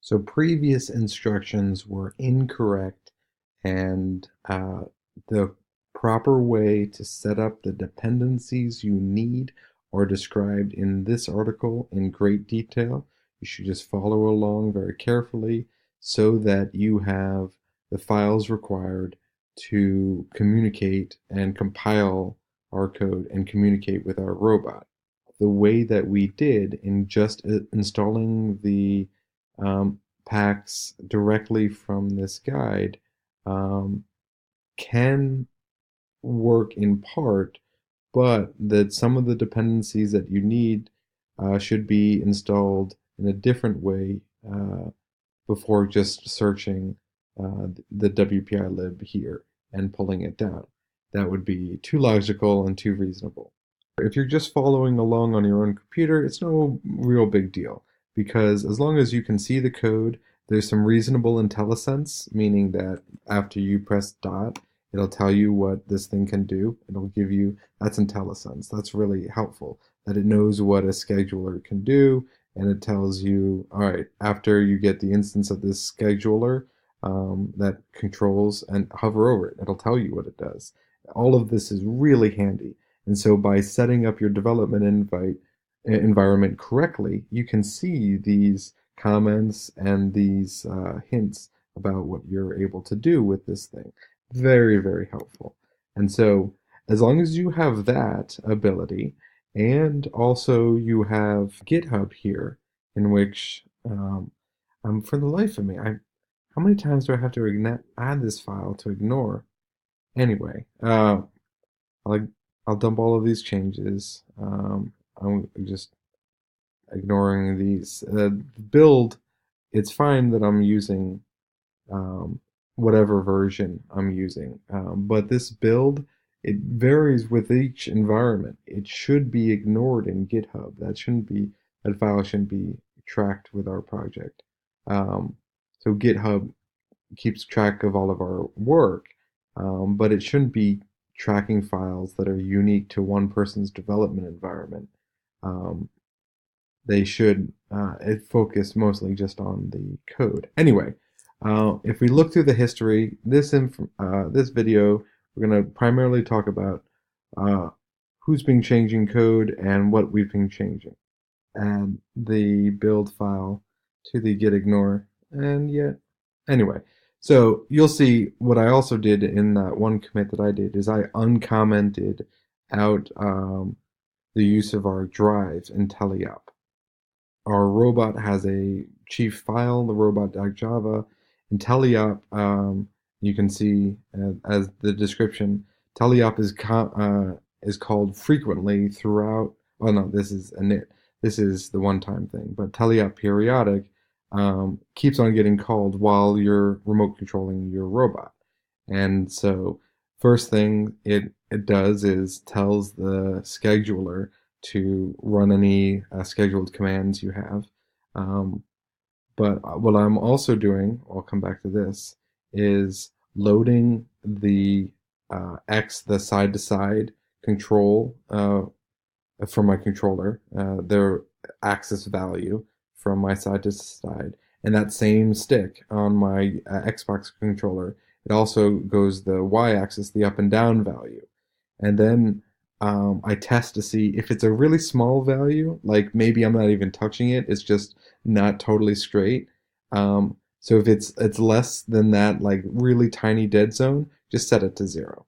So previous instructions were incorrect, and the proper way to set up the dependencies you need are described in this article in great detail. You should just follow along very carefully so that you have the files required to communicate and compile our code and communicate with our robot. The way that we did in just installing the packs directly from this guide um, can work in part, but that some of the dependencies that you need should be installed in a different way before just searching the WPI lib here and pulling it down. That would be too logical and too reasonable. If you're just following along on your own computer, it's no real big deal because as long as you can see the code, there's some reasonable IntelliSense, meaning that after you press dot, it'll tell you what this thing can do. It'll give you, that's IntelliSense. That's really helpful, that it knows what a scheduler can do, and it tells you, all right, after you get the instance of this scheduler that controls and hover over it, it'll tell you what it does. All of this is really handy. And so by setting up your development environment correctly, you can see these comments and these hints about what you're able to do with this thing. Very, very helpful. And so as long as you have that ability, and also you have GitHub here, in which for the life of me, how many times do I have to add this file to ignore? Anyway, I'll, I'll dump all of these changes. I'm just ignoring these. Build, it's fine that I'm using um, whatever version I'm using. But this build, it varies with each environment. It should be ignored in GitHub. That file shouldn't be tracked with our project. So GitHub keeps track of all of our work, but it shouldn't be tracking files that are unique to one person's development environment. Um, they should focus mostly just on the code. Anyway, if we look through the history, this video, we're going to primarily talk about who's been changing code and what we've been changing. Add the build file to the git ignore, and yet, anyway. So you'll see what I also did in that one commit that I did is I uncommented out the use of our drive in teleup. Our robot has a chief file, the robot.java. In teleup, you can see as the description, teleup is called frequently throughout. Oh no, this is init. This is the one-time thing. But teleup periodic keeps on getting called while you're remote controlling your robot. And so first thing it does is tells the scheduler to run any scheduled commands you have. But what I'm also doing, I'll come back to this, is loading the the side-to-side control from my controller, their axis value from my side to side. And that same stick on my Xbox controller, it also goes the y-axis, the up and down value. And then I test to see if it's a really small value, like maybe I'm not even touching it, it's just not totally straight. So if it's less than that, like really tiny dead zone, just set it to 0.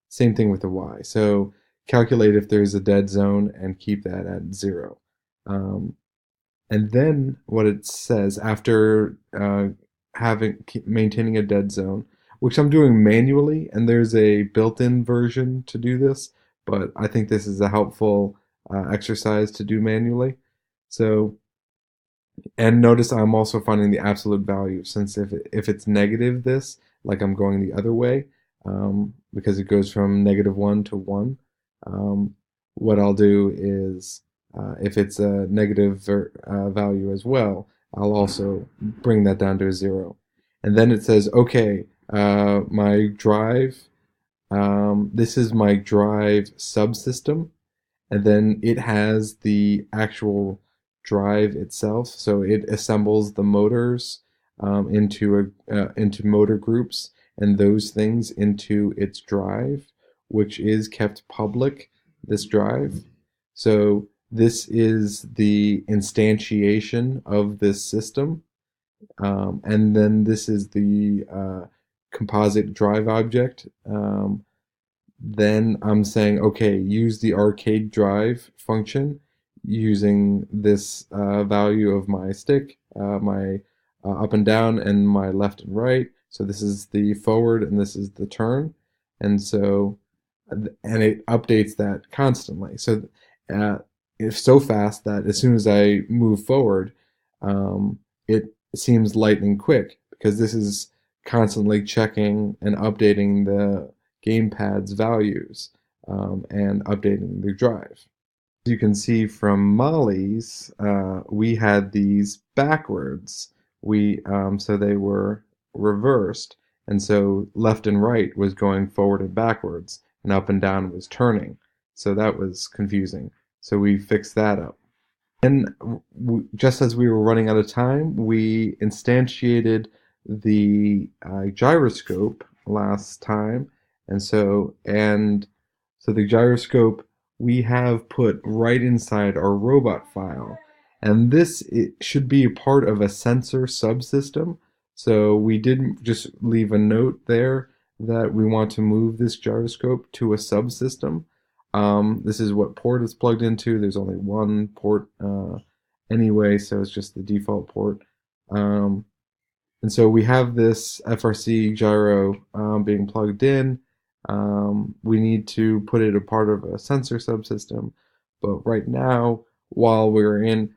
Same thing with the y. So calculate if there's a dead zone and keep that at 0. And then what it says after maintaining a dead zone, which I'm doing manually, and there's a built-in version to do this, but I think this is a helpful exercise to do manually. So, and notice I'm also finding the absolute value, since if it's negative this, like I'm going the other way, because it goes from -1 to 1, what I'll do is if it's a negative value as well, I'll also bring that down to 0. And then it says, okay, my drive, this is my drive subsystem, and then it has the actual drive itself. So it assembles the motors into motor groups and those things into its drive, which is kept public, this drive. So this is the instantiation of this system. And then this is the composite drive object. Then I'm saying, okay, use the arcade drive function using this value of my stick, my up and down, and my left and right. So this is the forward and this is the turn. And so, and it updates that constantly. So it's so fast that as soon as I move forward, it seems lightning quick because this is constantly checking and updating the gamepad's values and updating the drive. As you can see from Molly's, we had these backwards. So they were reversed, and so left and right was going forward and backwards, and up and down was turning. So that was confusing. So we fixed that up. And just as we were running out of time, we instantiated the gyroscope last time, and so the gyroscope we have put right inside our robot file, and this it should be a part of a sensor subsystem. So we didn't just leave a note there that we want to move this gyroscope to a subsystem. This is what port it's plugged into. There's only one port anyway, so it's just the default port. Um, and so we have this FRC gyro being plugged in. We need to put it a part of a sensor subsystem. But right now, while we're in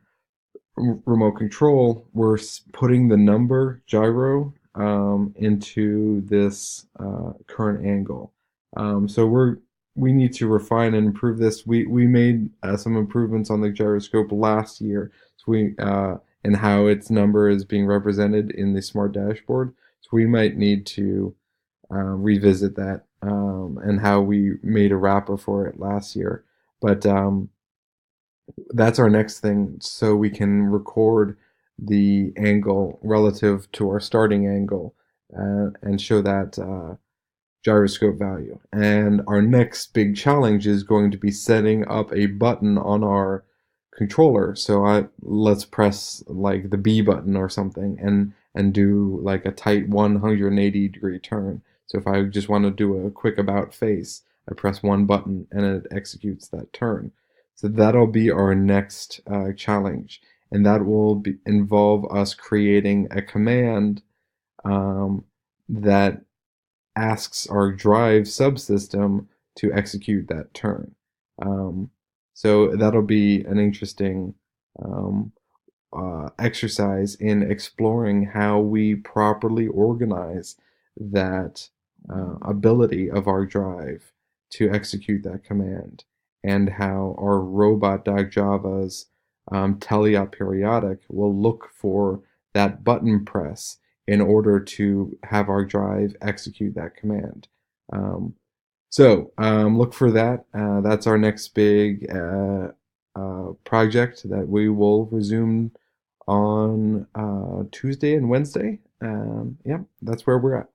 remote control, we're putting the number gyro into this current angle. So we need to refine and improve this. We made some improvements on the gyroscope last year. So and how its number is being represented in the smart dashboard. So we might need to revisit that and how we made a wrapper for it last year. But that's our next thing, so we can record the angle relative to our starting angle and show that gyroscope value. And our next big challenge is going to be setting up a button on our controller. So let's press like the B button or something and do like a tight 180-degree turn. So if I just want to do a quick about face, I press one button and it executes that turn. So that'll be our next challenge, and that will involve us creating a command that asks our drive subsystem to execute that turn. So that'll be an interesting exercise in exploring how we properly organize that ability of our drive to execute that command, and how our robot.java's teleoperiodic will look for that button press in order to have our drive execute that command. So look for that. That's our next big project that we will resume on Tuesday and Wednesday. Yeah, that's where we're at.